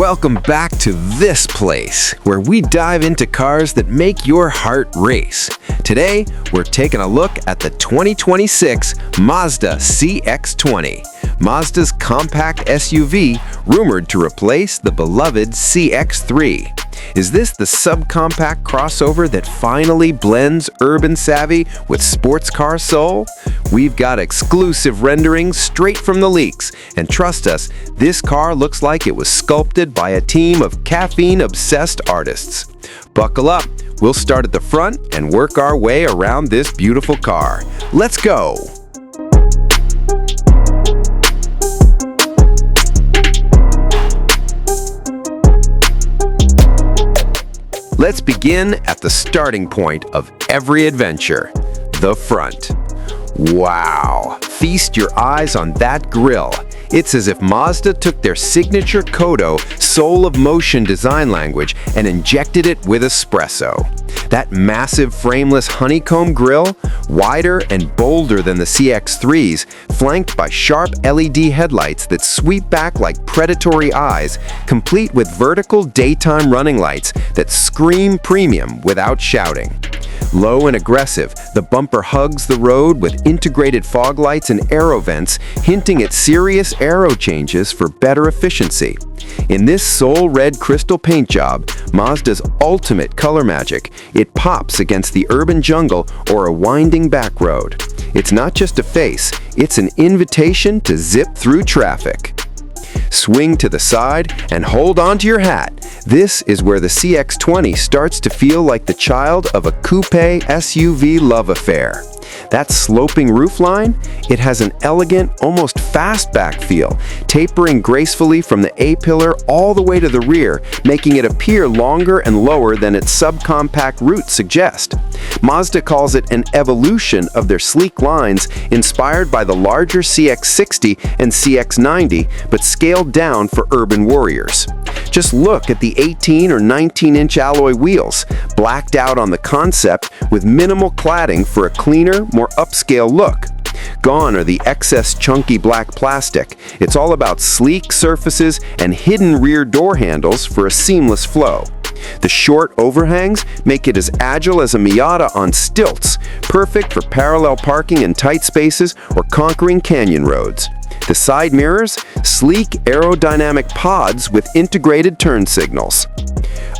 Welcome back to this place, where we dive into cars that make your heart race. Today, we're taking a look at the 2026 Mazda CX-20, Mazda's compact SUV rumored to replace the beloved CX-3. Is this the subcompact crossover that finally blends urban savvy with sports car soul? We've got exclusive renderings straight from the leaks, and trust us, this car looks like it was sculpted by a team of caffeine-obsessed artists. Buckle up, we'll start at the front and work our way around this beautiful car. Let's go! Let's begin at the starting point of every adventure, the front. Wow! Feast your eyes on that grille. It's as if Mazda took their signature Kodo soul of motion design language and injected it with espresso. That massive frameless honeycomb grille, wider and bolder than the CX-3's, flanked by sharp LED headlights that sweep back like predatory eyes, complete with vertical daytime running lights that scream premium without shouting. Low and aggressive, the bumper hugs the road with integrated fog lights and aero vents, hinting at serious aero changes for better efficiency. In this soul red crystal paint job, Mazda's ultimate color magic, it pops against the urban jungle or a winding back road. It's not just a face, it's an invitation to zip through traffic. Swing to the side and hold on to your hat. This is where the CX-20 starts to feel like the child of a coupe SUV love affair. That sloping roofline, it has an elegant, almost fastback feel, tapering gracefully from the A-pillar all the way to the rear, making it appear longer and lower than its subcompact roots suggest. Mazda calls it an evolution of their sleek lines, inspired by the larger CX-60 and CX-90, but scaled down for urban warriors. Just look at the 18 or 19-inch alloy wheels, blacked out on the concept with minimal cladding for a cleaner, more upscale look. Gone are the excess chunky black plastic. It's all about sleek surfaces and hidden rear door handles for a seamless flow. The short overhangs make it as agile as a Miata on stilts, perfect for parallel parking in tight spaces or conquering canyon roads. The side mirrors, sleek aerodynamic pods with integrated turn signals.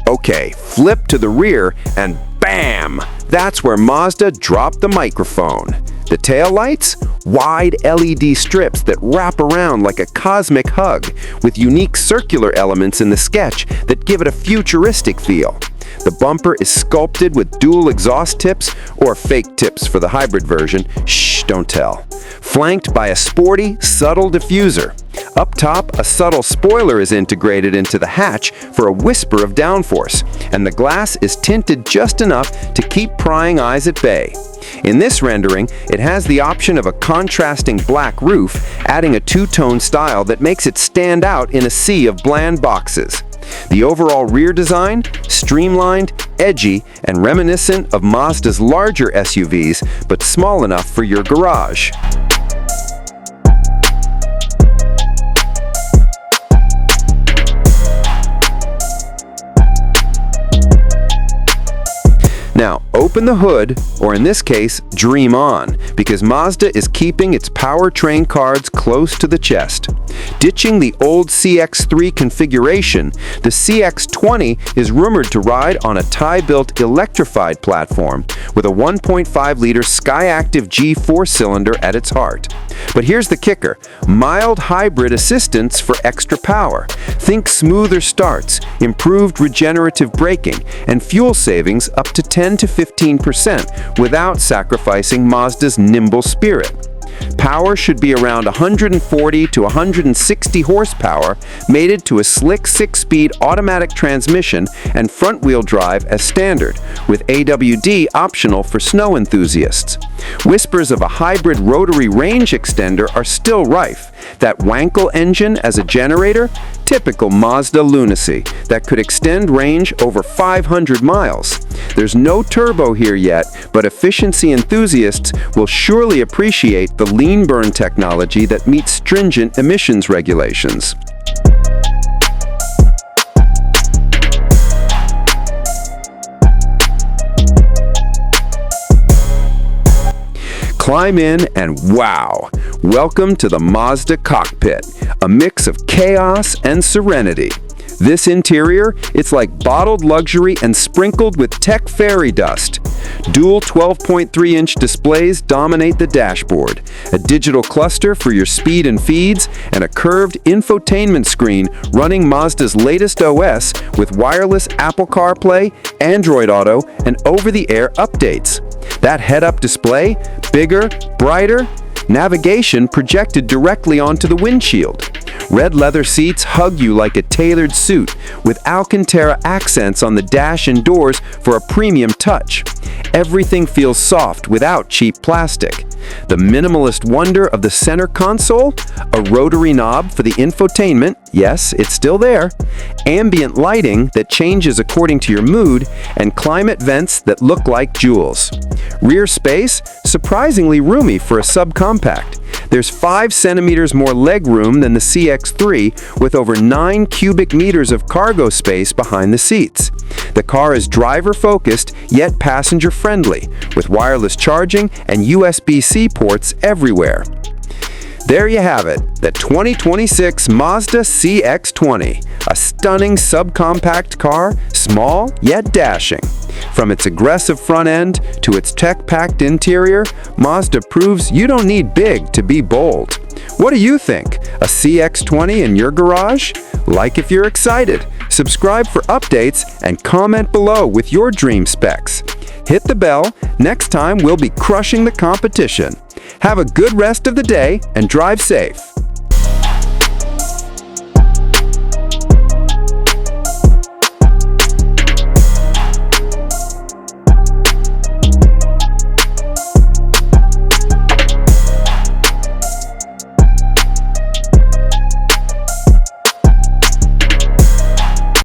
Okay, flip to the rear and bam! That's where Mazda dropped the microphone. The taillights? Wide LED strips that wrap around like a cosmic hug, with unique circular elements in the sketch that give it a futuristic feel. The bumper is sculpted with dual exhaust tips, or fake tips for the hybrid version, shh, don't tell. Flanked by a sporty, subtle diffuser. Up top, a subtle spoiler is integrated into the hatch for a whisper of downforce, and the glass is tinted just enough to keep prying eyes at bay. In this rendering, it has the option of a contrasting black roof, adding a two-tone style that makes it stand out in a sea of bland boxes. The overall rear design, streamlined, edgy, and reminiscent of Mazda's larger SUVs, but small enough for your garage. Now, open the hood, or in this case, dream on, because Mazda is keeping its powertrain cards close to the chest. Ditching the old CX-3 configuration, the CX-20 is rumored to ride on a Thai-built electrified platform with a 1.5-liter Skyactiv G4 cylinder at its heart. But here's the kicker: mild hybrid assistance for extra power. Think smoother starts, improved regenerative braking, and fuel savings up to 10 to 15% without sacrificing Mazda's nimble spirit. Power should be around 140 to 160 horsepower, mated to a slick 6-speed automatic transmission and front-wheel drive as standard, with AWD optional for snow enthusiasts. Whispers of a hybrid rotary range extender are still rife. That Wankel engine as a generator? Typical Mazda lunacy that could extend range over 500 miles. There's no turbo here yet, but efficiency enthusiasts will surely appreciate the lean burn technology that meets stringent emissions regulations. Climb in and wow! Welcome to the Mazda cockpit, a mix of chaos and serenity. This interior, it's like bottled luxury and sprinkled with tech fairy dust. Dual 12.3-inch displays dominate the dashboard, a digital cluster for your speed and feeds, and a curved infotainment screen running Mazda's latest OS with wireless Apple CarPlay, Android Auto, and over-the-air updates. That head-up display, bigger, brighter, navigation projected directly onto the windshield. Red leather seats hug you like a tailored suit, with Alcantara accents on the dash and doors for a premium touch. Everything feels soft without cheap plastic. The minimalist wonder of the center console, a rotary knob for the infotainment, yes, it's still there, ambient lighting that changes according to your mood, and climate vents that look like jewels. Rear space, surprisingly roomy for a subcompact. There's 5 centimeters more legroom than the CX-3, with over 9 cubic meters of cargo space behind the seats. The car is driver-focused, yet passenger-friendly, with wireless charging and USB-C ports everywhere. There you have it, the 2026 Mazda CX-20, a stunning subcompact car, small yet dashing. From its aggressive front end to its tech-packed interior, Mazda proves you don't need big to be bold. What do you think? A CX-20 in your garage? Like if you're excited. Subscribe for updates and comment below with your dream specs. Hit the bell. Next time we'll be crushing the competition. Have a good rest of the day and drive safe.